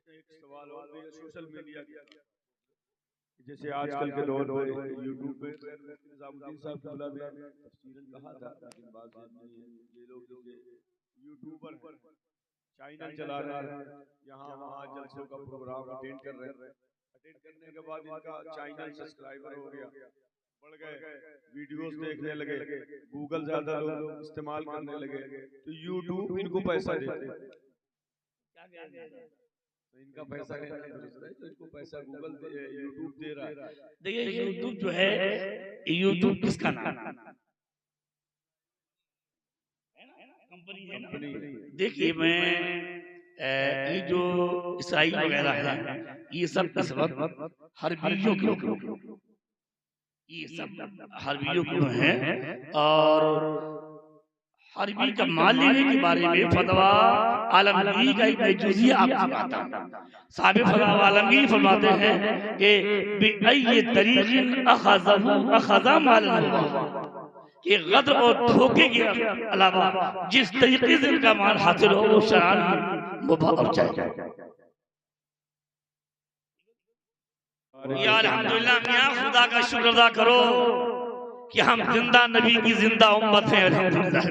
एक सवाल और भी सोशल मीडिया का, जैसे आजकल के दौर में यूट्यूब पे निजामुद्दीन साहब को बुला दिया, तफसीरन कहा था, लेकिन बात नहीं है। ये लोग यूट्यूबर चैनल चला रहे हैं, यहाँ वहाँ जलसों का प्रोग्राम अटेंड कर रहे हैं। अटेंड करने के बाद इनका चैनल सब्सक्राइबर हो गया, बढ़ गए, वीडियोस देखने लगे, गूगल ज्यादा लोग इस्तेमाल करने लगे, तो यूट्यूब इनको पैसा देते हैं। तो इनका पैसा तो इनको पैसा गूगल यूट्यूब दे रहा है। देखिए यूट्यूब जो है, यूट्यूब किसका नाम है? कंपनी है ना। देखिए मैं ये जो ईसाई वगैरह है, ये सब इस वक्त हर वीडियो के ये सब हर वीडियो के हैं, और हरबी का माल लेने के बारे में फतवा आलमगीर का एक जुज़िया आपको बताता हूं। साहब फतवा आलमगीर फरमाते हैं कि बिअय्यि तरीक़िन अख़ज़ा मालन कि गद्र और धोखे के अलावा जिस तरीके से इनका माल हासिल हो वो शरान मुबाह हो जाएगा। या अल्हम्दुलिल्लाह, मियां खुदा का शुक्र अदा करो कि हम जिंदा नबी की जिंदा उम्मत है। अल्हम्दुलिल्लाह,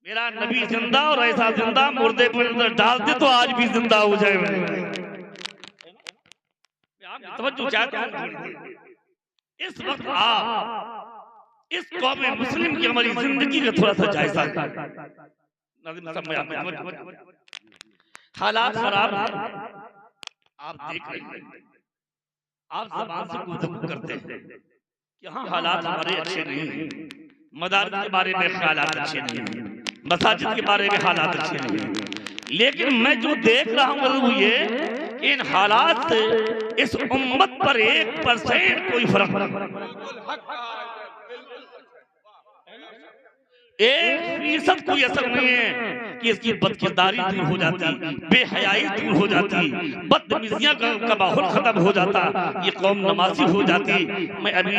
मेरा नबी जिंदा, और ऐसा जिंदा मुर्दे पर अंदर डाल दे तो आज भी जिंदा हो जाए। तवज्जो चाहता हूं, इस वक्त आप इस कौम मुस्लिम की हमारी जिंदगी का थोड़ा सा जायजा लें। हालात खराब है, आप देख रहे हैं, आप ज़बान से गुफ्तगू करते हैं कि हाँ हालात हमारे अच्छे नहीं हैं, मदारिस के बारे में हालात अच्छे नहीं हैं, मसाजिद के बारे में हालात अच्छे नहीं हैं, लेकिन मैं जो देख रहा हूँ वो ये कि इन हालात से इस उम्मत पर 1% कोई फर्क नहीं, 1% कोई असर नहीं है कि इसकी बदकिरदारी दूर हो जाती, बेहयाई दूर हो जाती, बदतमीजियां का माहौल खत्म हो जाता, ये कौम नमाजी हो जाती। मैं अभी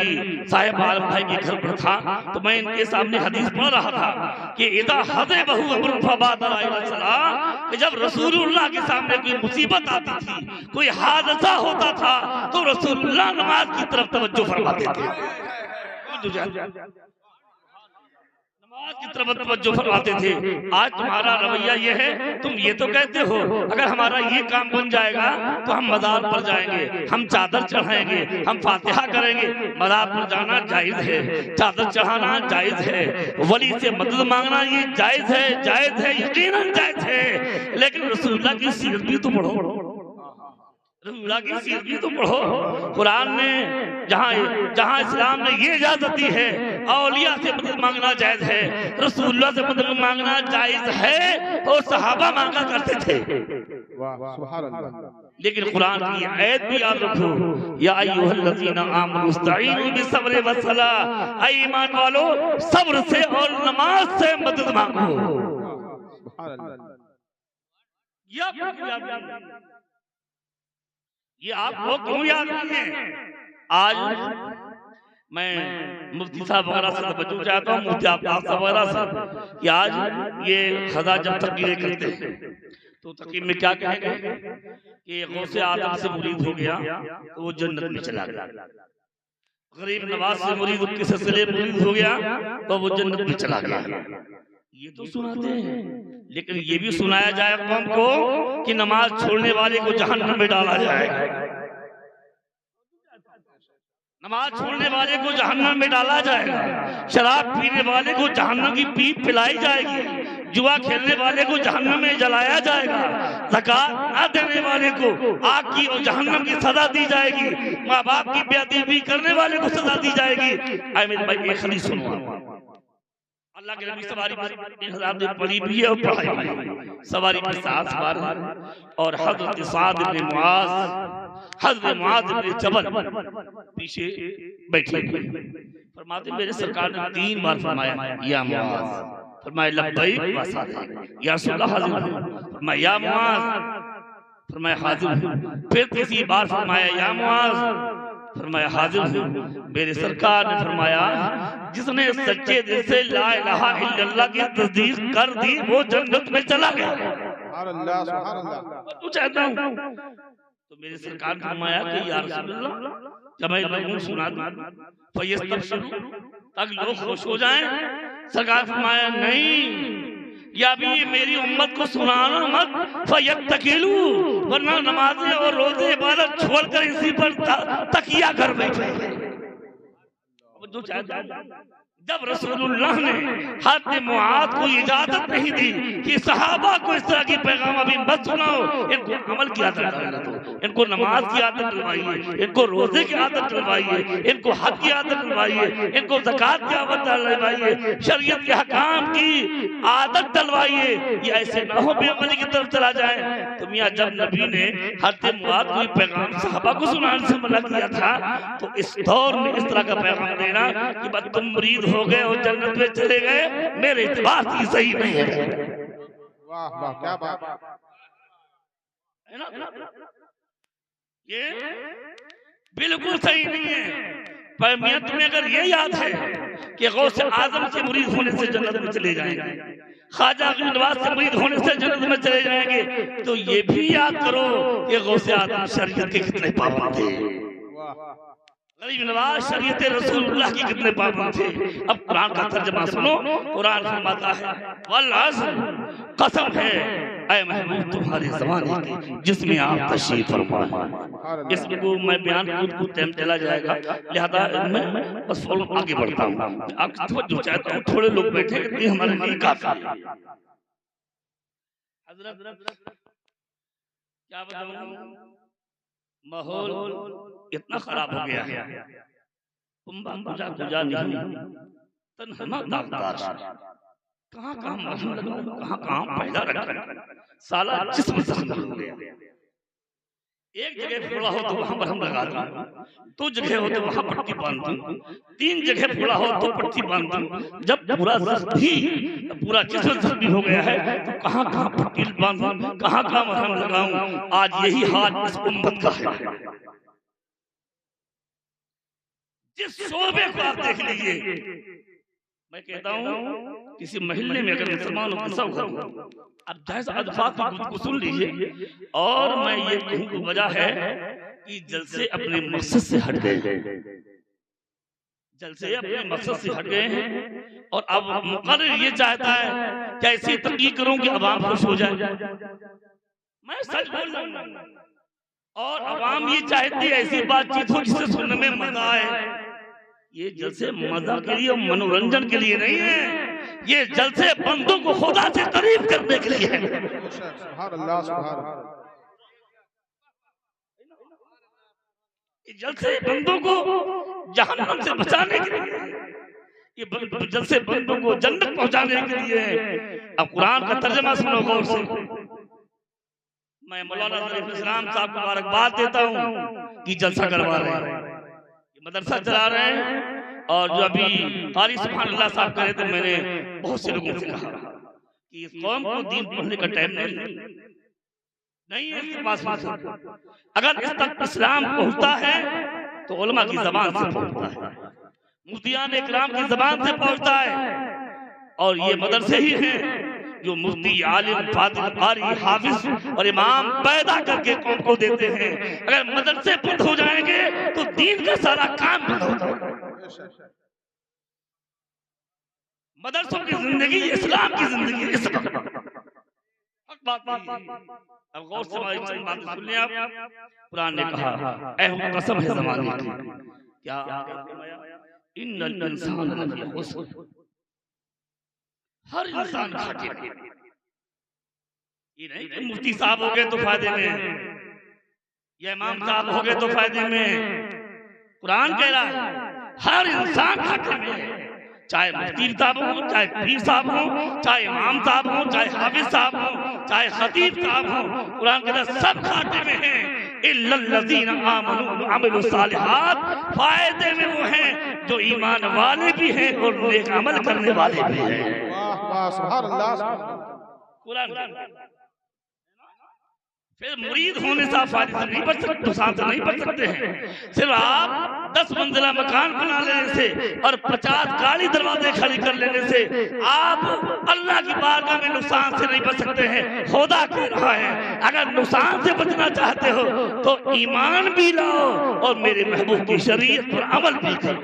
साहिब आलम भाई के घर पर था तो मैं इनके सामने हदीस पढ़ रहा था कि इदा हदे बहु अमरुन फबादर अलैहिस्सलाम, कि जब रसूलुल्लाह के सामने कोई मुसीबत आती थी, कोई हादसा होता था, तो रसूलुल्लाह नमाज की तरफ तवज्जो फरमाते थे, की तरफ तवज्जो फरमाते थे। आज तुम्हारा रवैया ये है, तुम ये तो कहते हो अगर हमारा ये काम बन जाएगा तो हम मज़ार पर जाएंगे, हम चादर चढ़ाएंगे, हम फातिहा करेंगे। मज़ार पर जाना जायज है, चादर चढ़ाना जायज है, वली से मदद मांगना ये जायज है, यकीनन जायज है, लेकिन रसूलुल्लाह की सीरत भी तो पढ़ो, रसूलुल्लाह की सीरत भी तो पढ़ो। कुरान में जहाँ इस्लाम ने ये इजाजत दी है औलिया से मदद मांगना जायज है, रसूलुल्लाह से मदद मांगना जायज है, और सहाबा मांगा करते थे। लेकिन कुरान की आयत भी याद रखो, या अय्युहल्लज़ीना आमनू इस्तईनु बिस्सब्रि वस्सलाह, ऐ ईमान वालो सब्र से और नमाज से मदद मांगो। ये आप लोग क्यों याद नहीं है? आज मैं मुफ्ती साहब वगैरह से तवज्जो चाहता हूँ, मुफ्ती आफताब साहब वगैरह से, कि आज ये खजा जब तकरीरें करते हैं तो तकरीर में क्या कहेंगे कि गौसे आदम से मुरीद हो गया तो वो जन्नत में चला गया, गरीब नवाज से मुरीद के सिलसिले मुरीद हो गया तो वो जन्नत में चला गया। ये तो सुनाते हैं, लेकिन ये भी सुनाया जाए कौम को कि नमाज छोड़ने वाले को जहन्नम में डाला जाएगा, नमाज छोड़ने वाले को जहन्नम में डाला जाएगा, शराब पीने वाले को जहन्नम की पीप पिलाई जाएगी, जुआ खेलने वाले को जहन्नम में जलाया जाएगा, ज़कात ना देने वाले को आग की और जहन्नम की सजा दी जाएगी, माँ बाप की बेअदबी करने वाले को सजा दी जाएगी। आए मेरे भाई एक हदीस सुनो, अल्लाह के नबी सवारी पढ़ी भी है और पढ़ाई भी है, सवारी के साथ सवार, और हज़रत साद इब्न मुआज़, हज़रत मुआज़ इब्न जबल पीछे बैठे, फरमाते मेरे सरकार ने 3 बार फरमाया या मुआज़, फरमाया लब्बैक व सअदैक, या रसूलल्लाह हाज़िर, फरमाया या मुआज़, फरमाया हाज़िर, फिर तीसरी बार फरमाया या मुआज़, फरमाया हाजिर हूँ। मेरे सरकार ने फरमाया जिसने सच्चे दिल से ला इलाहा इल्लल्लाह की तस्दीक कर दी वो जन्नत में चला गया। तो चाहता हूँ तो मेरे सरकार ने फरमाया कि या रसूलल्लाह जब मैं लोगों को सुना दूं फयस्तबशिरू ताकि लोग खुश हो जाएं। सरकार फरमाया नहीं, या भी मेरी उम्मत को सुनाना मत फयत्तकिलू, वरना नमाजें और रोजे इबादत छोड़कर इसी पर तकिया कर बैठे। जो चाहता जब रसूलुल्लाह ने हज़रत मुआद को इजाजत नहीं दी कि सहाबा को इस तरह की पैगाम अभी मत सुनाओ, इनको अमल की आदत डालना दो, इनको नमाज की आदत डलवाइए, इनको रोजे की आदत डलवाइए, इनको हज की आदत डलवाइए, इनको ज़कात की आदत डलवाइए, शरीयत के हकाम की आदत डलवाइए, ये ऐसे ना हो बेअमली की तरफ चला जाए। तो मियां जब नबी ने हज़रत मुआद को पैगाम सहाबा को सुनाने से मना किया था, तो इस दौर में इस तरह का पैगाम देना कि बस तुम मुरीद हो गए और जन्नत में चले गए, मेरे इत्तेबार से सही नहीं है। वाह वाह क्या बात है ना, ये बिल्कुल सही नहीं है। पर मियां तुम्हें अगर ये याद है कि गौसे आजम से मुरीद होने से जन्नत में चले जाएंगे, ख्वाजा नवाज से मुरीद होने से जन्नत में चले जाएंगे, तो ये भी याद करो कि गौसे आजम शरीयत के कितने पाबंद थे, गरीब नवाज शरीयत रसूलुल्लाह की कितने पाबंद थे। अब कुरान का तर्जुमा सुनो, कुरान फरमाता है वल अस्र, कसम है ऐ महबूब तुम्हारे ज़माने की जिसमें आप तशरीफ फरमा है। इसको मैं बयान कुछ टाइम चला जाएगा, लिहाजा मैं बस फौरन आगे बढ़ता हूँ। आप जो चाहता हूँ थोड़े लोग बैठे ये हमारे लिए काफी है। हज़रत क्या बताऊँ, माहौल इतना खराब हो गया है, पूजा नहीं, तन्हा दागदार, कहाँ कहाँ मरहम लगाऊं, कहाँ कहाँ पैदा रखा, साला जिस्म जख्म हो गया। एक जगह फोड़ा हो तो वहां मरहम लगा दूं, दो जगह हो तो वहां पट्टी बांध दूं, तीन जगह फोड़ा हो तो पट्टी बांध दूं। जब पूरा जख्मी पूरा जिस्म जख्मी हो गया है तो कहाँ कहाँ पट्टी बांधूं, कहाँ कहाँ मरहम लगाऊं। आज यही हाल इस उम्मत का है। जिस शोबे को आप देख लीजिए, मैं कहता हूँ किसी महल्ले में अगर मुसलमान हो सब घर अब जैसा अल्फाज को सुन लीजिए, और मैं ये कहूँ की वजह है कि जलसे अपने मकसद से हट गए, जलसे अपने मकसद से हट गए हैं, और अब मुकर्रर ये चाहता है कि ऐसी तकलीफ करूं कि अवाम खुश हो जाए। मैं सच बोल रहा हूँ, और अवाम ये चाहती है ऐसी बातचीत हो जिससे सुनने में मजा आए। ये जलसे मजा के लिए मनोरंजन के लिए नहीं है, ये जलसे बंदों को खुदा से करीब करने के लिए है। जलसे बंदों को जहन्नम से बचाने के लिए, ये जलसे बंदों को जन्नत पहुंचाने के लिए है। अब कुरान का तर्जुमा सुनो गौर से। मैं मौलाना ज़रीफ इस्लाम साहब को मुबारकबाद देता हूँ कि जलसा करवा रहे हैं, मदरसा चला रहे हैं, और जो अभी कारी सुभान अल्लाह साहब कह रहे थे, मैंने बहुत से लोगों से कहा कि इस कौम को दीन पढ़ने का टाइम नहीं है इसके पास। अगर इस तक इस्लाम पहुंचता है तो उलमा की जबान से पहुंचता है, मुफ्तियान इकराम की जबान से पहुंचता है, और ये मदरसे ही हैं जो मुफ्ती, आलिम, फातिह, कारी, हाफिज और इमाम पैदा करके कौम को देते हैं। अगर मदरसे बंद हो जाएंगे तो दीन का सारा काम बंद हो जाएगा। मदरसों की जिंदगी इस्लाम की जिंदगी इस वक्त बात। अब गौर से हमारी बात सुन लें आप। कुरान ने कहा ऐ हम कसम है ज़माने की, क्या इन्नल इंसान लफी खुस्र, हर इंसान घाटे में। ये नहीं कि मुफ्ती साहब हो गए तो फायदे में, या इमाम साहब हो गए तो फायदे में। कुरान कह रहा है हर इंसान घाटे में, चाहे मुफ्ती साहब हो, चाहे पीर साहब हो, चाहे इमाम साहब हो, चाहे हाफिज साहब हो, चाहे खतीब साहब हो। कुरान कहता है सब घाटे में हैं, इल्लल्लज़ीना आमनू व अमिलुस सालिहात। फायदे में वो हैं जो ईमान वाले भी हैं और नेक अमल करने वाले भी हैं। कुरान फिर मुरीद होने से आप फारिग नहीं बच सकते, नुकसान से नहीं बच सकते हैं। सिर्फ आप 10 मंजिला मकान बना लेने से और 50 गाड़ी दरवाजे खड़ी कर लेने से आप अल्लाह की बारगाह में नुकसान से नहीं बच सकते हैं। खुदा कह रहा है अगर नुकसान से बचना चाहते हो तो ईमान भी लाओ और मेरे महबूब की शरीयत पर अमल भी करो।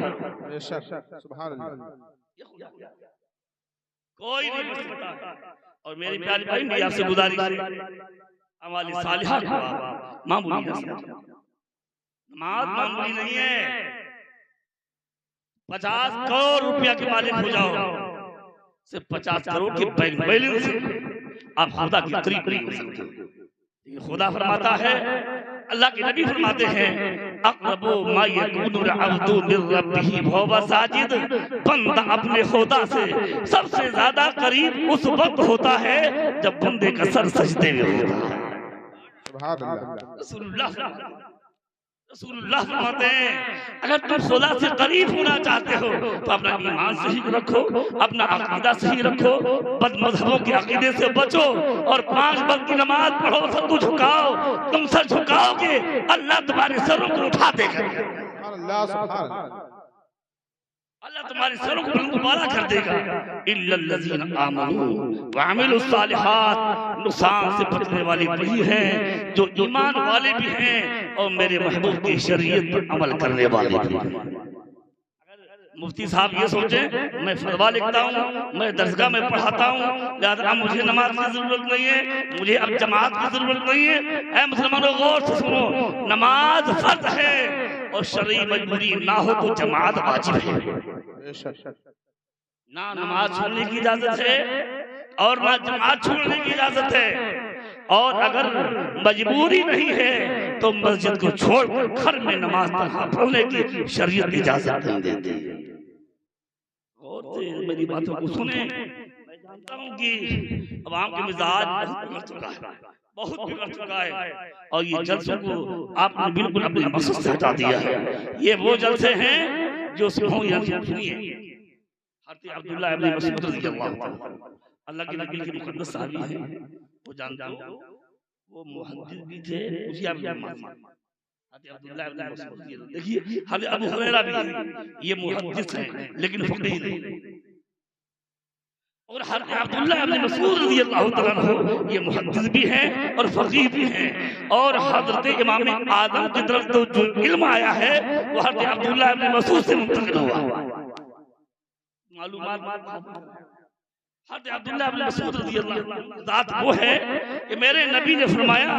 सुभान अल्लाह। कोई नहीं बच सकता। और मेरी प्यारी भाई मेरी आपसे गुजारिश है अमाल सालिहा को मामूली न समझो। नमाज मामूली नहीं है। 50 करोड़ रुपया के मालिक हो जाओ, सिर्फ 50 करोड़ के बैंक बैलेंस आप खुदा की करीब नहीं हो सकते। खुदा फरमाता है, अल्लाह के नबी फरमाते हैं, अक़रबु मा यकूनुल अब्दु मिन रब्बिही वहुव साजिद, बंदा अपने खुदा से सबसे ज्यादा करीब उस वक्त होता है जब बंदे का सर सजदे में होता है। रसूलुल्लाह फरमाते हैं अगर तुम खुदा से करीब होना चाहते हो तो अपना ईमान सही रखो, अपना अकीदा सही रखो, बदमज़हबों के अकीदे से बचो और 5 वक्त की नमाज पढ़ो, सर को झुकाओ। तुम सर झुकाओगे अल्लाह तुम्हारे सरों को उठा देगा। अल्लाह तुम्हारे सरों को दोबारा कर देगा। इल्लल्लज़ीना आमनू व अमिलुस सालिहात, नुकसान से बचने वाले वही हैं जो ईमान वाले भी हैं और मेरे महबूब की शरीयत पर अमल करने वाले भी हैं। मुफ्ती साहब ये सोचे मैं फतवा लिखता हूँ, मैं दरसगाह में पढ़ाता हूँ, लिहाजा मुझे नमाज की जरूरत नहीं है, मुझे अब जमात की जरूरत नहीं है। ऐ मुसलमानों गौर से सुनो, नमाज फर्ज है और शरई मजबूरी ना हो तो जमात वाजिब है। ना नमाज छोड़ने की इजाजत है और ना जमात छोड़ने की इजाजत है। और अगर मजबूरी नहीं है तो मस्जिद को छोड़कर घर में नमाज पढ़ने की शरीयत इजाजत नहीं देती। और मेरी बातों को सुने। मैं जानता हूँ कि अवाम के मिजाज बहुत बिगड़ चुका है, बहुत बिगड़ चुका है और ये जलसों को आपने बिल्कुल अपने मकसद से हटा दिया है। ये वो जलसे हैं जो सुनिए हज़रत अब्दुल्लाह इब्न मसूद रज़ियल्लाहु ताला अल्लाह के नबी के मुक़द्दस सहाबी हैं। वो जानते हो वो मुहद्दिस भी थे, उसी आप हज़रत अब्दुल्लाह इब्न मसूद। देखिए हज़रत अबू हुरैरा भी ये मुहद्दिस हैं लेकिन फ़क़ीह नहीं। और हज़रत अब्दुल्लाह इब्न मसूद रज़ियल्लाहु ताला अन्हु ये मुहद्दिस भी हैं और फ़क़ीह भी हैं। और हज़रत इमाम आदम की तरफ तो जो इल्म आया है वो हज़रत अब्दुल्लाह इब्न मसूद से मुंतक़िल हुआ। मालूमात हज़रत अब्दुल्लाह इब्न मसूद रज़ियल्लाहु ज़ात वो है कि मेरे नबी ने फरमाया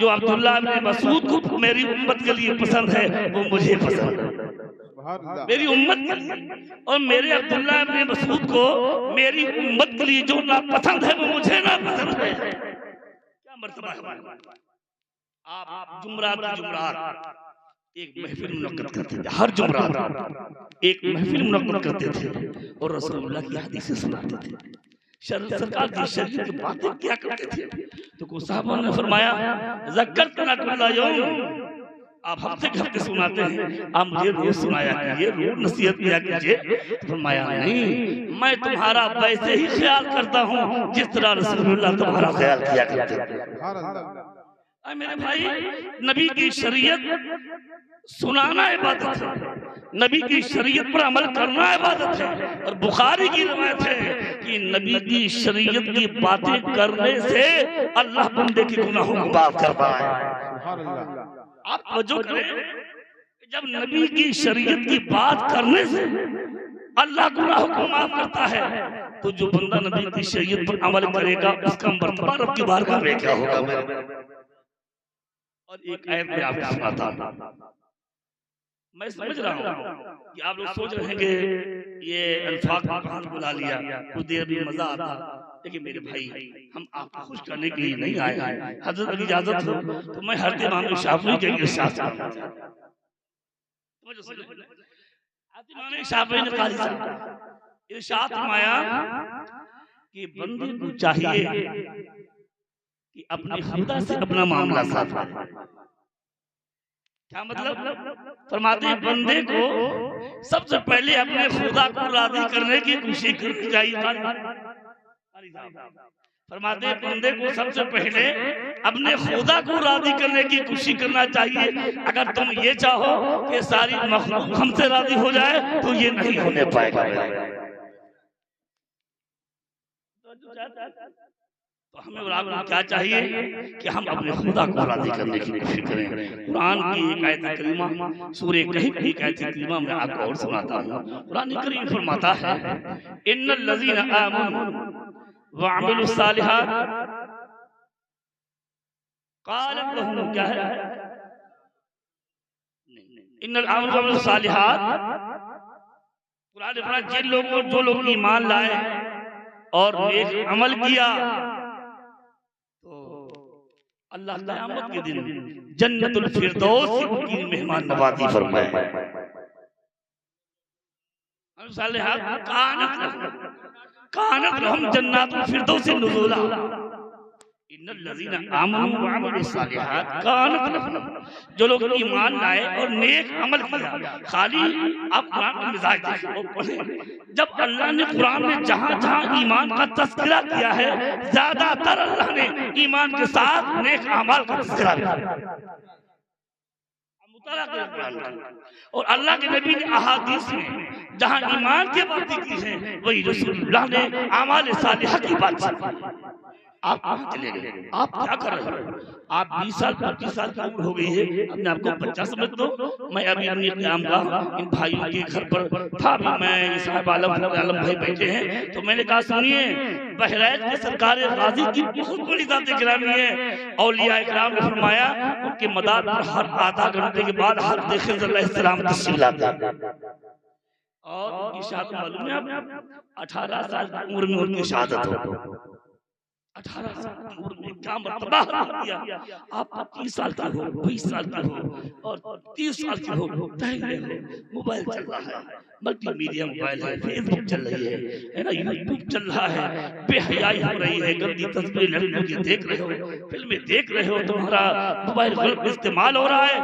जो अब्दुल्लाह इब्न मसूद को मेरी उम्मत के लिए पसंद है वो मुझे पसंद है, मेरी उम्मत के लिए। और मेरे अब्दुल्लाह इब्न मसूद को मेरी उम्मत के लिए जो ना पसंद है वो मुझे ना पसंद है। क्या मर्तबा है। आप जुमरात एक महफिल मुनक्कद करते थे, हर जुमरात एक महफिल मुनक्कद करते थे और रसूलुल्लाह की हदीसें सुनाते थे, सरकार की शरीयत की बातें क्या करते थे। तो कुछ साहबों ने फरमाया ज़करतना कुल्ला यौम, आप हफ्ते सुनाते हैं, आप मुझे रोज सुनाया कीजिए, रोज नसीहत किया कीजिए। फरमाया नहीं, मैं तुम्हारा वैसे ही ख्याल करता हूँ जिस तरह रसूलुल्लाह तुम्हारा ख्याल किया करते थे। मेरे भाई नबी की शरीयत सुनाना इबादत है, नबी की शरीयत पर अमल करना इबादत है। और बुखारी की रिवायत है कि नबी की शरीयत की बातें करने से अल्लाह बंदे के गुनाहों को माफ करता है। आप तवज्जो करें, जब नबी की शरीयत की बात करने से अल्लाह गुनाहों को माफ करता है तो जो बंदा नबी की शरीयत पर अमल करेगा उसका मर्तबा रब की बारगाह में क्या होगा। और एक आयत में आपको सुनाता, मैं समझ रहा हूँ कि आप लोग सोच रहे हैं कि ये अल्फाज कहाँ बुला लिया, कुछ देर में मजा आता, लेकिन मेरे भाई हम आपको खुश करने के लिए नहीं आए हैं। हज़रत की इजाजत हो तो मैं हर इमाम शाफ़िई के इरशाद करना चाहता हूँ। इमाम शाफ़िई ने कहा इरशाद फरमाया कि बंदे को चाहिए कि अपने खुदा से अपना मामला साफ करे। क्या मतलब? फरमाते हैं बंदे को सबसे पहले अपने खुदा को राजी करने की कोशिश करनी चाहिए। फरमाते हैं बंदे को सबसे पहले अपने खुदा को राजी करने की कोशिश करना चाहिए। अगर तुम ये चाहो कि सारी मखलूक हमसे राजी हो जाए तो ये नहीं होने पाएगा। तो हमें और आपको क्या चाहिए कि हम अपने खुदा को राजी करने की कोशिश करें। कुरान की एक आयत करीमा सूरह कहफ की एक आयत करीमा में आपको और सुनाता हूँ। कुरान करीम फरमाता है इन्नल लज़ीना आमनू व अमिलुस सालिहात क़ालत लहुम क्या है इन्नल आमनू व अमिलुस सालिहात। कुरान में फरमाता जिन लोगों जो लोग ईमान लाए और नेक अमल किया अल्लाह क़यामत के दिन जन्नतुल फिरदौस से उनकी मेहमान नवाजी फरमाए। कानत लहुम जन्नतुल फिरदौस नुज़ुला इन्नल लज़ीना आमनू व अमिलुस सालिहात कानत लहुम। जो लोग ईमान लाए और नेक अमल किया। खाली आप कुरान का मिजाज देखो, जब अल्लाह ने कुरान में जहां जहां ईमान का तज़किरा किया है ज्यादातर अल्लाह ने ईमान के साथ नेक अमाल का तज़किरा किया। और अल्लाह के नबी ने अहादीस में जहां ईमान की बात की है वही रसूलुल्लाह ने अमाल सालिहा की बात की। आप कहाँ चले गए? आप क्या कर रहे हो? आप 20 साल 25 साल की उम्र हो गई है, अपने आपको बच्चा समझ दो। मैं अभी अपनी क़यामगाह इन भाइयों के घर पर था, भी मैं साहब आलम भाई बैठे हैं, तो मैंने कहा सुनिए बहराइच के सरकार गाजी की बहुत बड़ी ज़ात गिरामी है। औलिया इकराम ने फरमाया उनके मदार पर हर आधा घंटे के बाद हर देखे सल्लल्लाहु तशरीफ लाते और उनकी शहादत मालूम है आप 18 साल की उम्र में उनकी शहादत हो। 18 साल की उम्र में क्या मर्तबा किया। आप 25 साल के हो, 20 साल के हो और 30 साल के हो, मोबाइल चल रहा है, मल्टीमीडिया मोबाइल है, फेसबुक चल रही है ना, यूट्यूब चल रहा है, बेहयाई हो रही है, गंदी तस्वीरें लड़कियों की देख रहे हो, फिल्में देख रहे हो, तुम्हारा मोबाइल गलत इस्तेमाल हो रहा है।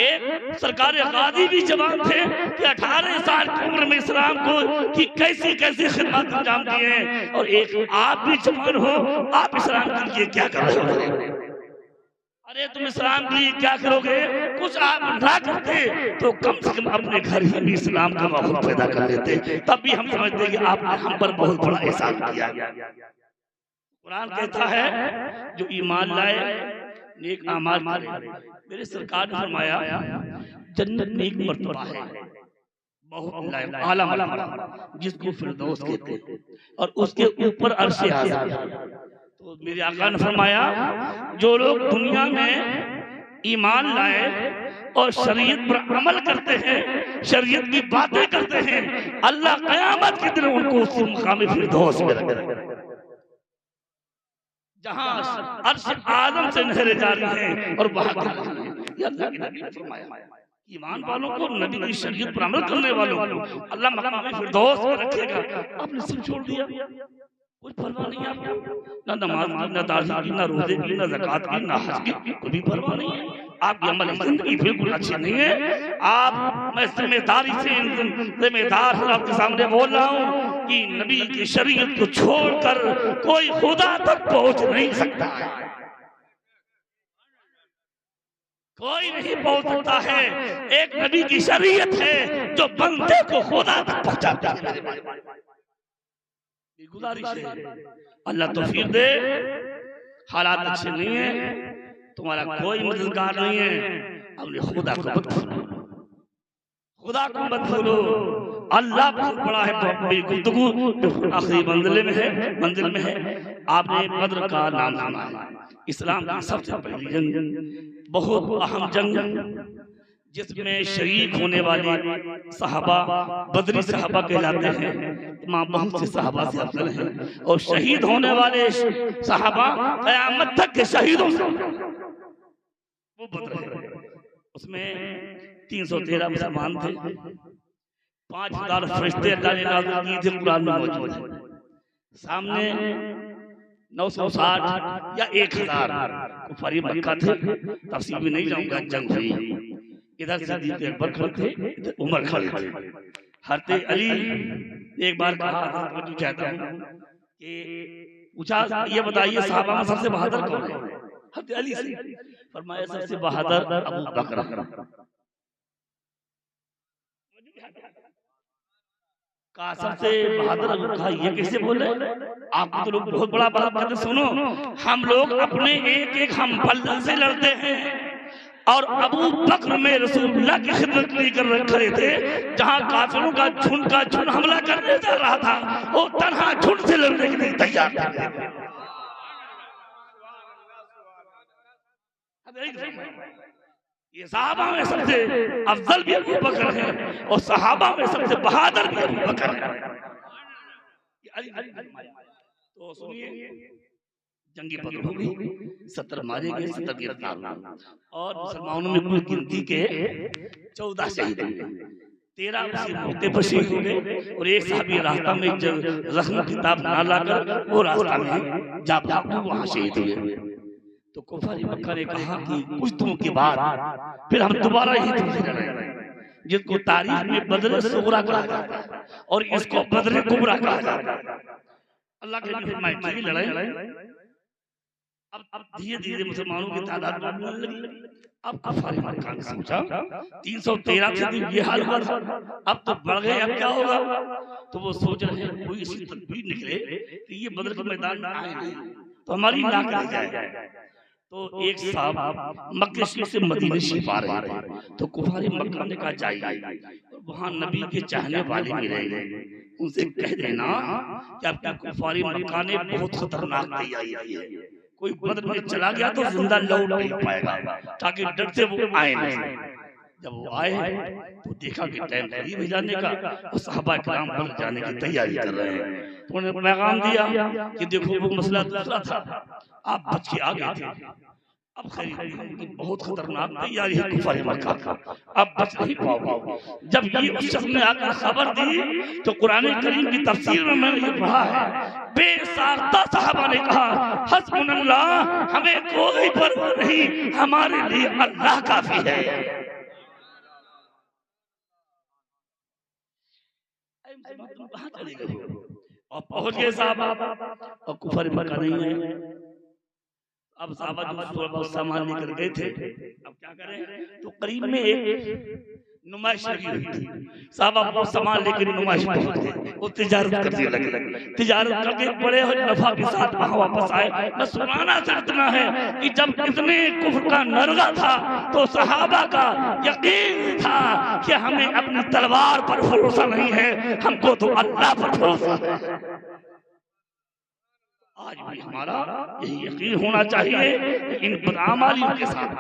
एक सरकार गाजी भी जवान थे कि 18 साल की उम्र में इस्लाम को की कैसी कैसी खिदमत अंजाम दी है, और एक आप भी जवान हो, आप इस्लाम के लिए क्या कर रहे हो? अरे तुम इस्लाम के लिए क्या करोगे? कुछ आप ना करते तो कम से कम अपने घर ही में इस्लाम का माहौल पैदा कर लेते, तब भी हम समझते कि आपने हम पर बहुत बड़ा एहसान किया। कुरान कहता है जो ईमान लाए नेक अमाल करे। मेरे सरकार ने फरमाया जन्नत में एक मर्तबा है बहुत आला मर्तबा जिसको फिरदौस कहते हैं, और उसके ऊपर अर्श आज़म। तो मेरे आका ने फरमाया जो लोग दुनिया में ईमान लाए और शरीयत पर अमल करते हैं, शरीयत की बातें करते हैं, अल्लाह क़यामत के दिन उनको उस मुकाम फिरदौस में रखेगा जहां अर्श आज़म से नहरें जारी हैं और वहां अल्लाह के नबी ने फरमाया ईमान वालों को, नबी की शरीयत पर अमल करने वालों को अल्लाह मकाम फिरदौस में रखेगा। आपने सब छोड़ दिया, कुछ परवाह नहीं आपको, ना नमाज की, ना दाढ़ी की, ना रोजे की, ना ज़कात की, ना हज की, कोई परवाह नहीं है। आपकी अमल जिंदगी बिल्कुल अच्छी नहीं है। आप मैं जिम्मेदारी से जिम्मेदार आपके सामने बोल रहा हूँ कि नबी की शरीयत को छोड़कर कोई खुदा तक पहुंच नहीं सकता है, कोई नहीं पहुंच सकता है। एक नबी की शरीयत है जो बंदे को खुदा तक पहुंचाता है। गुजारिश है अल्लाह तौफीक दे। हालात अच्छे नहीं है, तुम्हारा कोई मददगार नहीं है, अपने खुदा को मत भूलो, खुदा को मत भूलो। अल्लाह बहुत बड़ा है। मेरी गुफ्तगू आखिरी मंजिल में है। आपने बद्र का नाम सुना है, इस्लाम की सबसे पहली जंग, बहुत अहम जंग जिसमें शहीद होने वाले सहाबा बदरी सहाबा कहलाते हैं। तमाम बहुत से सहाबा से अफजल हैं, और शहीद होने वाले सहाबा क़यामत तक के शहीदों से वो बदर है। उसमें 313 मुसलमान थे, 5000 फरिश्ते अल्लाह ने नाज़िल किए थे, कुरान में मौजूद है। सामने 960 या 1000 कुफारी मक्का थे। तफसील में नहीं जाऊंगा, जंग हुई। इधर सिद्दीक़ अकबर खड़े थे, इधर उमर खड़े थे। हज़रत अली एक बार कहा, चाहता हूँ कि पूछा ये बताइए साहबा में सबसे बहादुर कौन है? हज़रत अली से। फरमाया सबसे बहादुर अबू बकर। कहा सबसे बहादुर अबू बकर। ये कैसे बोल रहे? आपको तो लोग बहुत बड़ा बात कहते। सुनो, हम लोग अपने एक एक हम बल्ला से लड़ते हैं और अबू बकर में रसूलुल्लाह की खिदमत नहीं कर खड़े थे। जहां काफिरों का झुंड हमला करने जा रहा था, वो तन्हा झुंड से लड़ने के लिए तैयार थे। ये सहाबा में सबसे अफजल भी अबू बकर है और सहाबा में सबसे बहादुर भी अबू बकर है। तो सुनिए, जंगी बदर हो गई, 70 मारे गए, 70 गिरफ्तार हुए और मुसलमानों में कुल गिनती के 14 शहीद हुए, 13 उसी मौके पर शहीद हो गए और एक साहब रास्ता में जख्म किताब ना लाकर वो रास्ता में जा पहुंचे, वहां शहीद हुए। तो कुफारी मक्का ने कहा कि कुछ दिनों के बाद फिर हम दोबारा ही तुमसे लड़ेंगे, जिसको तारीख में बदर सुगरा कहा जाता है और इसको बदर कुबरा कहा जाता है। अल्लाह के नबी फरमाए लड़ाई। अब धीरे धीरे मुसलमानों की तादाद बढ़ने लगी। अब कुफारी मक्का ने सोचा 313 से ये हाल हुआ था, अब तो बढ़ गए, अब क्या होगा? तो वो सोच रहे हैं कोई ऐसी तदबीर निकले कि ये बदर के मैदान में आए नहीं तो हमारी नाक रह जाए। तो एक साहब मक्के से मदीने शिफ आ रहे थे, तो कुफारी मक्का ने कहा जाइए वहां नबी के चाहने वाले मिलेंगे, उनसे कह देना कि आपका कुफारी मक्का ने बहुत खतरनाक तैयारी की है, कोई बदर में चला गया तो जिंदा लौट नहीं पाएगा, ताकि डर से वो आए नहीं। जब वो आए तो देखा कि टाइम करीब हो जाने का और सहाबा किराम बदर जाने की तैयारी कर रहे हैं। तो उन्हें पैगाम दिया कि देखो वो मसला दूसरा था, आप बच के आ गए थे, अब खैर बहुत खतरनाक तैयारी है कुफारी मक्का का, अब बच नहीं पाओगे। जब ये उस शख्स ने आकर खबर दी तो कुरान करीम की तफसीर में मैंने ये पढ़ा है, बेसाख्ता साहबा ने कहा हस्बुनल्लाह, हमें कोई परवाह नहीं, हमारे लिए अल्लाह काफी है। कहां चले गए और पहुंच गए साहबा और कुफारी मक्का नहीं है। अब साहबा जो थोड़ा बहुत सामान लेकर गए थे, अब क्या करें? तो करीब में एक नुमाइश लगी हुई थी, साहबा वो सामान लेकर नुमाइश पहुंच गए, वो तिजारत करने लगे, तिजारत करके बड़े नफा के साथ वहां वापस आए। बस सुनाना चाहता है कि जब इतने कुफ्र का नरगा था तो सहाबा का यकीन था कि हमें अपनी तलवार पर भरोसा नहीं है, हमको तो अल्लाह पर भरोसा है। आज भी हमारा यही यकीन होना चाहिए कि इन बदआमालियों के साथ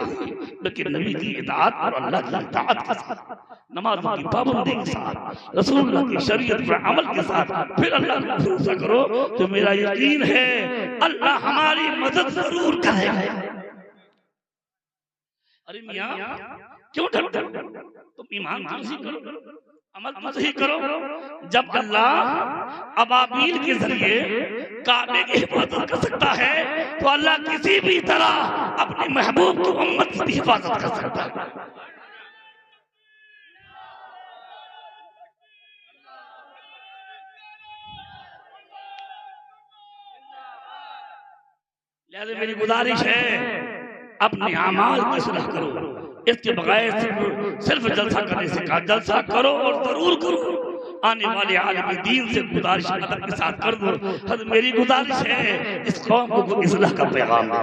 लेकिन नबी की इताअत और अल्लाह की इताअत के साथ, नमाज़ों की पाबंदी के साथ, रसूलुल्लाह की शरीयत पर अमल के साथ फिर अल्लाह पर भरोसा करो तो मेरा यकीन है अल्लाह हमारी मदद जरूर करेगा। अरे मियां क्यों डरते हो? तुम ईमान तो करो, अमल तो सही करो। जब अल्लाह अबाबील के जरिए काबे की हिफाजत कर सकता है तो अल्लाह किसी भी तरह अपने महबूब की उम्मत की भी हिफाजत कर सकता है। लिहाजा मेरी गुजारिश है अपने अमाल की इस्लाह करो, इसके बगैर सिर्फ जलसा करने से कहा, जलसा करो और जरूर करो। आने वाले आलिम दीन से गुजारिश अदब के साथ कर दो, मेरी गुजारिश है इस कौम को इस्लाह का पैगाम दो,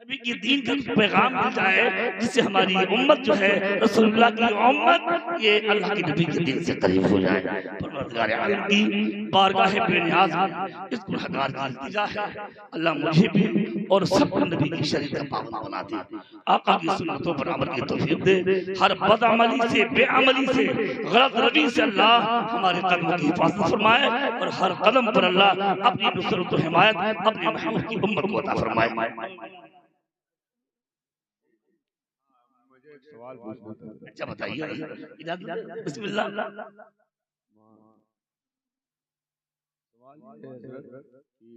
नबी की दीन का पैगाम मिल जाए, जिससे हमारी उम्मत जो है रसूलुल्लाह की उम्मत ये अल्लाह के नबी के दीन से करीब हो जाए। परवरदिगार आलम की बारगाह बेनियाज में इस गुनहगार की इल्तिजा है, अल्लाह मुझे भी और सबको नबी की शरीयत का पाबंद बना दे, आका की सुन्नतों पर अमल की तौफीक दे, हर बदअमली से बेअमली से गलत रवी से अल्लाह हमारे कदमों की हिफाजत फरमाए और हर कदम पर अल्लाह अपनी नुसरत और हिमायत अपने महबूब की उम्मत को अता फरमाए। सवाल पूछना था। अच्छा बताइए, बिस्मिल्लाह। सवाल ये है हज़रत कि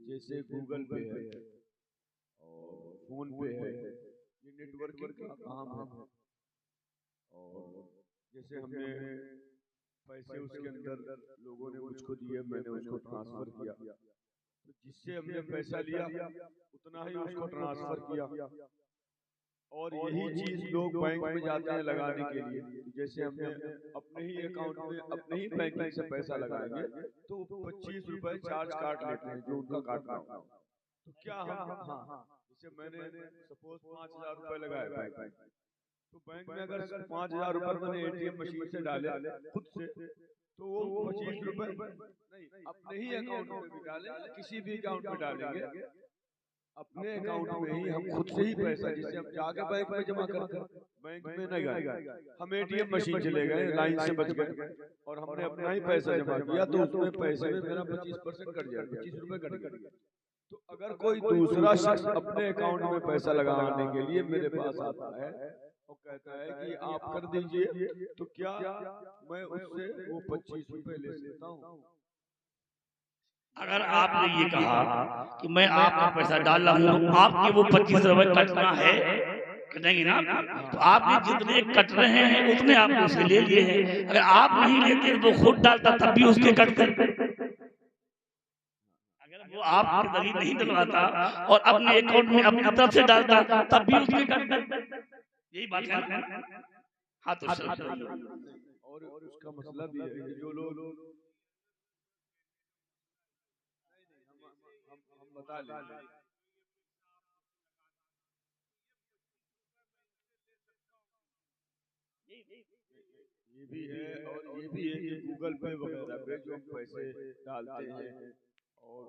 जैसे गूगल पे है और फोन पे है, ये नेटवर्किंग का काम है और जैसे हमने पैसे उसके अंदर लोगों ने मुझको दिए, मैंने उसको ट्रांसफर किया, तो जिससे हमने पैसा लिया उतना ही उसको ट्रांसफर किया। और यही चीज लोग बैंक में जाते हैं लगाने के लिए। जैसे हमने अपने ही अकाउंट में अपने ही बैंकिंग से पैसा लगाएंगे तो 25 रुपए चार्ज काट लेते हैं जो उनका काटना होगा। तो क्या हम जैसे मैंने सपोज 5,000 रुपए लगाए बैंक में, तो बैंक में अगर 5,000 रुपए मैंने एटीएम मशीन से डाले खुद से, तो वो 25 रुपए नहीं अपने ही अकाउंट में भी डाले, किसी भी अकाउंट में डालेंगे, अपने अकाउंट में ही हम खुद से ही पैसा, जिससे हम जाके बैंक में जमा करते हैं, बैंक में नहीं गए, हम एटीएम मशीन चले गए, लाइन से बच गए और हमने अपना ही पैसा जमा किया, तो उसमें पैसे में मेरा 25% कट गया, 25 रुपए कट गया। तो अगर कोई दूसरा शख्स अपने अकाउंट में पैसा लगाने के लिए मेरे पास आता है और कहता है कि आप कर दीजिए, तो क्या मैं उससे वो 25 रुपए ले लेता हूँ? अगर आपने ये कहा कि मैं आपका पैसा डाल रहा हूँ, आपके वो 25 रुपए कटना है, कटेंगे ना, तो आपने जितने कट रहे हैं उतने आपने उसके ले लिए हैं। अगर आप नहीं लेते तो वो खुद डालता तब भी उसके कटते। अगर वो आपके जरिए नहीं डलवाता और अपने अकाउंट में अपनी तरफ से डालता तब भी उसके कटते। यही बात है ना? हाँ, तो और उसका मतलब ये है कि जो लोग बता लें, ये भी है और ये भी है कि गूगल पे वगैरह पे जो पैसे डालते हैं और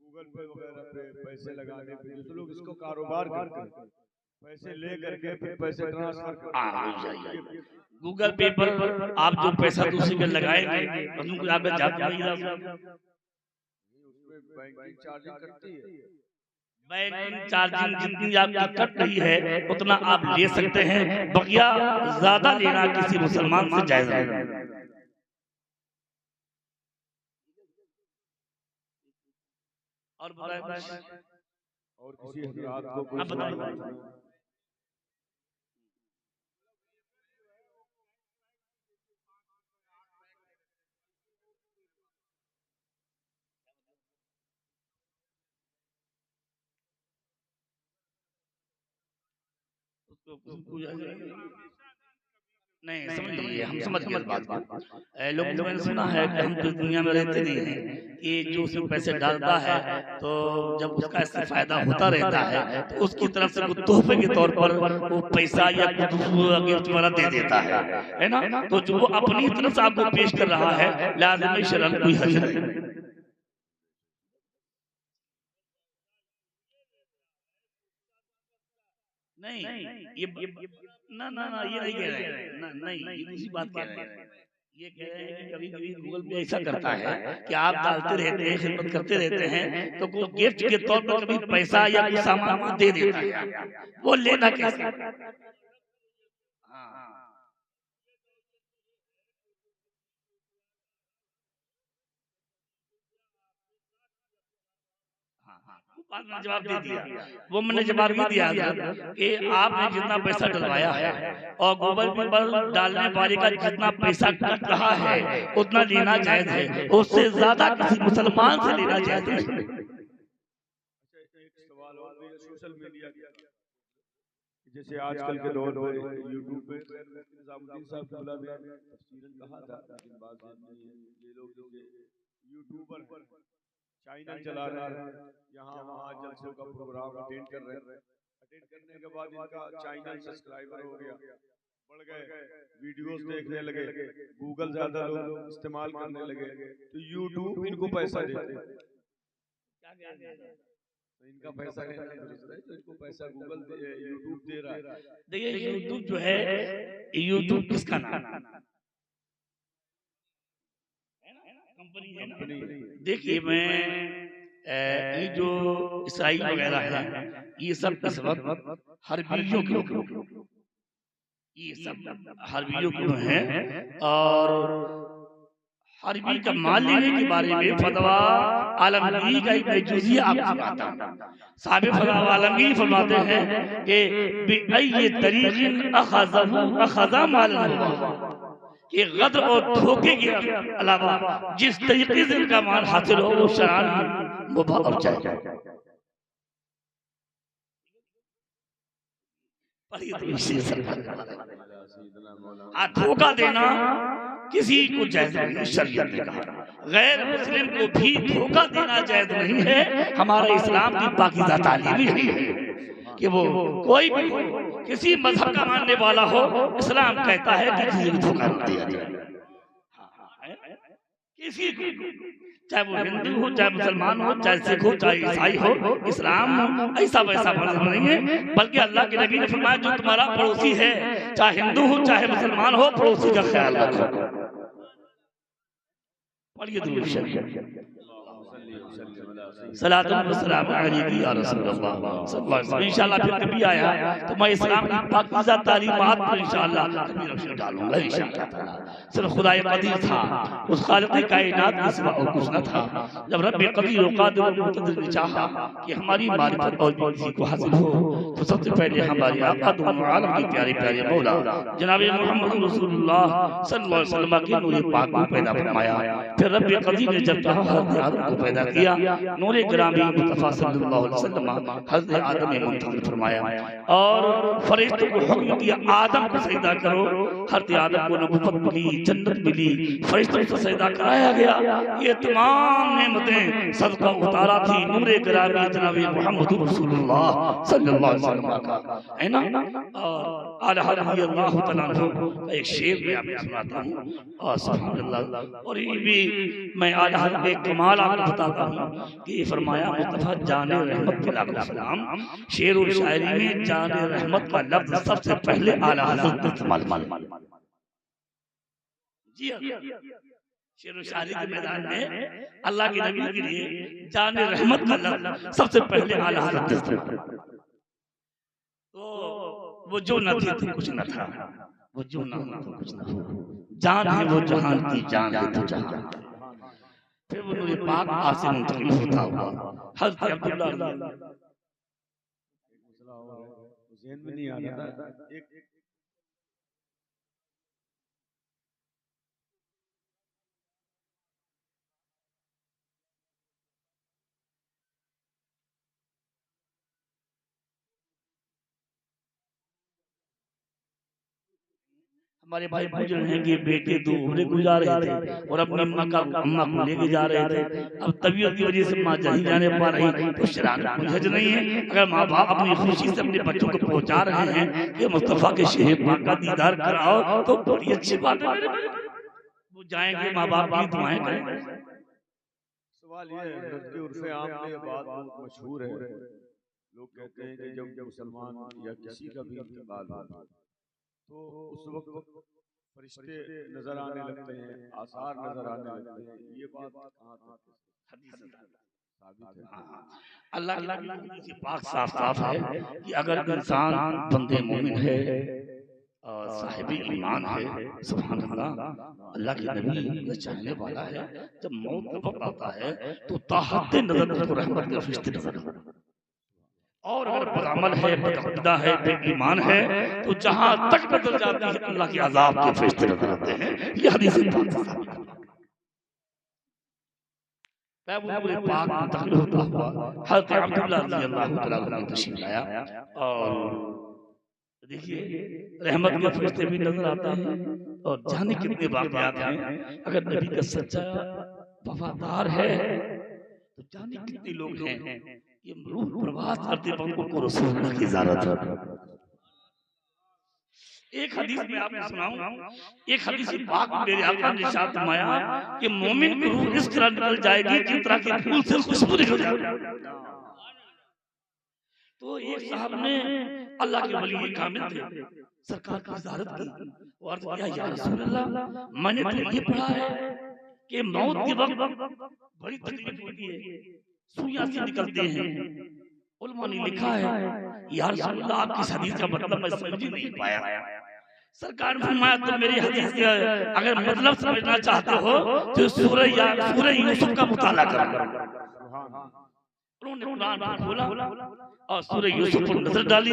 गूगल पे वगैरह पे पैसे लगाने पे जो लोग इसको कारोबार करते हैं, पैसे ले करके फिर पैसे ट्रांसफर करते। गूगल पे पर आप जो पैसा दूसरे पे लगाएंगे उसमें आपका जाता नहीं रहा। उसमें बैंकिंग चार्जिंग करती है, बैंकिंग चार्जिंग जितनी आपकी कट रही है उतना आप ले सकते हैं, बकिया ज्यादा लेना किसी मुसलमान से जायज नहीं। और बताएं और किसी हजरात को कोई सवाल है? नहीं समझ लीजिए, हम समझ गए बात को। लोगों को मैंने सुना है कि हम तो दुनिया में रहते नहीं हैं कि जो उसमें पैसे डालता है तो जब उसका इससे फायदा होता रहता है तो उसकी तरफ से कुछ तोहफे के तौर पर वो पैसा या गिफ्ट वाला दे देता है ना? तो जो वो अपनी तरफ से आपको पेश कर रहा है लाज़िम शरअन कोई हर्ज नहीं। नहीं ये ना ना ना ये नहीं कह रहे हैं, ना नहीं ये दूसरी बात कह रहे हैं। ये कह रहे हैं कि कभी कभी गूगल पे ऐसा करता है कि आप डालते रहते हैं, खिदमत करते रहते हैं, तो कोई गिफ्ट के तौर पर कभी पैसा या कुछ सामान दे देता है, वो लेना कैसे? जवाब दे दिया, वो मैंने जवाब भी दिया कि आपने जितना पैसा डलवाया है और गूगल पे पर डालने वाले का जितना पैसा कट रहा है उतना लेना जायज है, उससे ज्यादा किसी मुसलमान से लेना जायज है। एक सवाल और भी सोशल मीडिया जैसे आजकल के दौर में यूट्यूब पे निजामुद्दीन साहब की बुला दिया, तफसीरन कहा था, लेकिन बात नहीं है। ये लोग जो यूट्यूबर चैनल चला रहे हैं, यहाँ वहाँ जलसों का प्रोग्राम अटेंड कर रहे हैं, अटेंड करने के बाद इनका चैनल सब्सक्राइबर हो गया, बढ़ गए, वीडियोस देखने लगे, गूगल ज्यादा लोग इस्तेमाल करने लगे, तो यूट्यूब इनको पैसा देते हैं। इनका पैसा तो इनको पैसा गूगल यूट्यूब दे रहा है। देखिए यूट्यूब जो है, यूट्यूब किसका नाम है? कंपनी है ना। देखिए मैं ये जो ईसाई वगैरह है ये सब इस वक्त हर्बियों के लोग, ये सब हर्बियों के हैं और हरबी का माल लेने के बारे में फतवा आलमगीर का एक जुजिया आपको सुनाता हूं। साहब फतवा आलमगीर फरमाते हैं कि बिअय्यि तरीक़िन अखज़ा मालन हुआ, कि गद्र और धोखे के अलावा जिस तरीके से इनका माल हासिल हो वो शरान मुबाह हो जाए। धोखा देना किसी को जायज नहीं, शरीयत ने कहा। गैर मुस्लिम को भी धोखा देना जायज नहीं है। हमारा इस्लाम की पाकीज़ा तालीम ही है कि वो कोई भी हो, किसी मजहब का मानने वाला हो, इस्लाम कहता है कि किसी को धोखा नहीं दिया जाए। किसी को, चाहे वो हिंदू हो, चाहे मुसलमान हो, चाहे सिख हो, चाहे ईसाई हो, इस्लाम ऐसा वैसा मजहब नहीं है। बल्कि अल्लाह के नबी ने फरमाया जो तुम्हारा पड़ोसी है, चाहे हिंदू हो चाहे मुसलमान हो, पड़ोसी का ख्याल रखो। पढ़िए दुरूद शरीफ। सलातुन व सलाम अलैहि या रसूलल्लाह सल्लल्लाहु अलैहि वसल्लम। इंशाअल्लाह फिर कभी आया तो मैं इस्लाम की पाकीज़ा तालीमात पर इंशाअल्लाह कभी रोशनी डालूंगा इंशाअल्लाह ताला। सिर्फ खुदाए कदीर था, उस खालिक़े कायनात के सिवा और कुछ न था। जब रब्बे कदीर व कादिर व मुक़तदिर ने चाहा कि हमारी मारिफत और किसी को हासिल हो, तो सबसे पहले हमारे आका दोनों आलम के प्यारे प्यारे मौला जनाब मोहम्मद रसूलुल्लाह सल्लल्लाहु अलैहि वसल्लम के नूर पाक को पैदा फरमाया। फिर रब्बे कदीर ने जब चाहा हज़रत आदम को पैदा किया, नूरे ग्रामी मुस्तफा सल्लल्लाहु अलैहि वसल्लम हज़रत आदम में मुंतकिल फरमाया और फरिश्तों को हुक्म दिया आदम को सजदा करो। हज़रत आदम को नबूवत मिली, जन्नत मिली, फरिश्तों से सजदा कराया गया। ये तमाम नेमतें सदका उतारा थी नूरे ग्रामी जनाब मोहम्मद रसूलुल्लाह सल्लल्लाहु अलैहि वसल्लम का, है ना। और आला हज़रत अल्लाह तआला का एक शेर मैं आपको सुनाता हूं और सुभान अल्लाह। और ये भी मैं आला हज़रत एक कमाल आपको बताता हूं कि फरमाया मुस्तफा जाने रहमत सलाम, शेर और शायरी में जाने रहमत का लफ्ज सबसे पहले आला हज़रत ने इस्तेमाल किया। जी शेर और शायरी के मैदान में अल्लाह के नबी के लिए जाने रहमत का लफ्ज सबसे पहले आला हज़रत ने इस्तेमाल। तो वो जो न थे तो कुछ न था, वो जो न तो कुछ न था, जान है वो जहान की जान है तो जहान। फिर वो नूरे पाक आसे मुंतकिल होता हुआ हज़रत अब्दुल्लाह ज़हन में नहीं आ रहा था। एक हमारे भाई बुजुर्ग हैं कि बेटे दो उम्र गुजार रहे थे और अपनी अम्मा को लेके जा रहे थे। अब तबीयत की वजह से माँ नहीं जाने पा रही तो शरारत मुझे नहीं है। अगर माँ बाप अपनी खुशी से अपने बच्चों को पहुंचा रहे हैं कि मुस्तफा के शहर पाक का दीदार कराओ तो बड़ी अच्छी बात है। वो जाएंगे, माँ बाप की दुआएं करेंगे। सवाल ये है कि उर्फ़े आम में ये बात बहुत मशहूर है। लोग कहते हैं कि जब मुसलमान या किसी का भी इंतकाल होता है तो उस वक्त फरिश्ते नजर आने लगते हैं, आसार नजर आने लगते हैं। ये बात कहाँ तक साबित है? अल्लाह की पाक साफ साफ है कि अगर इंसान बंदे मोमिन है और साहिबी ईमान है, सुभान अल्लाह, अल्लाह के नबी का चाहने वाला है, जब मौत का वक्त आता है तो ताहत नजर उसको रहमत के फरिश्ते नजर आते हैं। और अगर बदअमल है, बदअकीदा है, बेईमान है तो जहां तक नजर जाती है अल्लाह के अजाब के फरिश्ते नजर आते हैं। ये हदीस पाक से साबित है। पूरे पाक मुंतकिल होता हुआ हज़रत अब्दुल्लाह रज़ियल्लाहु तआला अन्हु तशरीफ लाया और देखिए रहमत के फरिश्ते भी नजर आते हैं। और जाने कितने वाक़यात हैं, अगर नबी का सच्चा वफादार है तो जाने कितने लोग हैं ये रूह प्रवास करते वक्त उनको रसूलुल्लाह की ज़ियारत है। एक हदीस में आपको सुनाऊं, एक हदीस पाक में मेरे आका ने इरशाद फरमाया कि मोमिन की रूह इस तरह निकल जाएगी जिस तरह के फूल से खुशबू निकल जाती। तो एक साहब ने अल्लाह के वली कामिल थे, सरकार की ज़ियारत की और अर्ज़ किया या रसूलल्लाह, मैंने तो ये पढ़ा है कि मौत के वक्त बड़ी तकलीफ होती है, सुइयां से निकलते हैं। उलमा ने लिखा है या रसूलल्लाह आपकी हदीस का मतलब मैं समझ नहीं पाया। सरकार ने फरमाया तुम मेरी हदीस के अगर मतलब समझना चाहते हो तो सूरह यूसुफ का मुताला करो। उन्होंने कुरान खोला और सूरह यूसुफ पर नजर डाली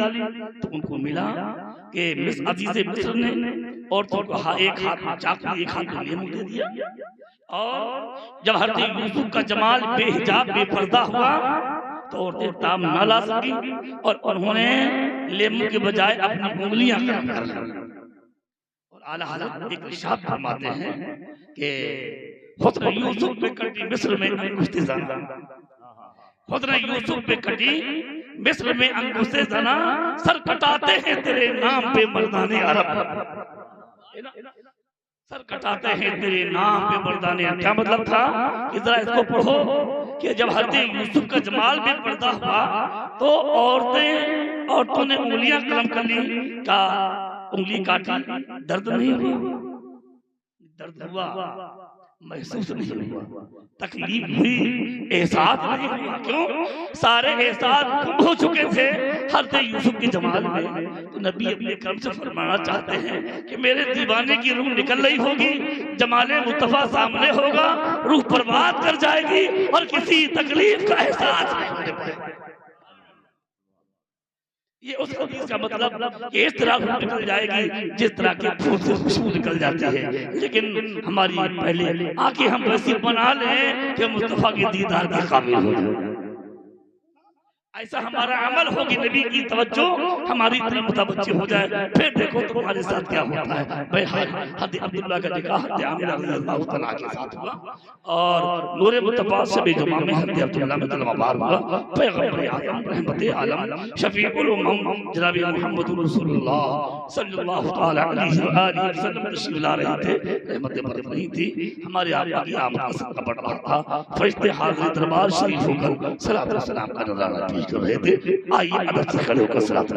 तो उनको मिला कि अजीज़े मिस्र ने औरतों को एक हाथ में चाकू एक हाथ में लेमू दे दिया, और जब हज़रत यूसुफ का जमाल बेहिजाब बेपर्दा हुआ तो औरतें ताम न ला सकी और उन्होंने लेमू के बजाय अपनी उंगलियां कलम कर ली। और आला हज़रत एक इरशाद फरमाते हैं कि हज़रत यूसुफ पे कटी मिस्र में अंगुष्ठे ज़ना, हज़रत यूसुफ पे कटी मिस्र में अंगुष्ठे ज़ना, सर कटाते हैं तेरे नाम पे मर्दाने अरब, सर कटाते हैं तेरे नाम पे मर्दाने अरब। क्या मतलब था कि जरा इसको पढ़ो कि जब हज़रत यूसुफ का जमाल बेपर्दा हुआ तो औरतों ने उंगलियां कलम कर ली, का उंगली काटी, दर्द नहीं हुआ, दर्द हुआ महसूस नहीं हुआ, तकलीफ हुई, एहसास नहीं हुआ। क्यों? सारे एहसास गुम हो चुके थे हज़रत यूसुफ के जमाल में। तो नबी अपने कर्म से फरमाना चाहते हैं कि मेरे दीवाने की रूह निकल रही होगी, जमाले मुस्तफा सामने होगा, रूह बर्बाद कर जाएगी और किसी तकलीफ का एहसास नहीं होने पाएगा। ये उस हदीस का मतलब कि इस तरह निकल जाएगी जिस तरह के फूल से खुशबू निकल जाती है। लेकिन हमारी पहले आंखें हम वैसी बना लें कि मुस्तफा के दीदार के काबिल हो जाए, ऐसा हमारा अमल होगी, नबी की तवज्जो हमारी तरफ मुतवज्जो हो जाए, फिर देखो तुम्हारे साथ क्या होता है। भाई हज़रत अब्दुल्लाह का निकाह हज़रत आमिना रज़ियल्लाहु तआला के साथ हुआ और नूरे मुतबा से बेजुमा में हज़रत अब्दुल्लाह में कलमा पार हुआ। पैगंबर आज़म रहमत आलम शफीउल उम्म जनाब मुहम्मद रसूलुल्लाह सल्लल्लाहु तआला अलैहि व आलिहि वसल्लम तशरीफ ला रहे थे, रहमत बरकत नहीं थी, हमारे आका की आमद का सदका बढ़ रहा था। फरिश्ते हाज़िर दरबार शरीफ होकर सलात व सलाम का नज़ारा पेश कर रहे थे। आइए अदब से खड़े होकर सलात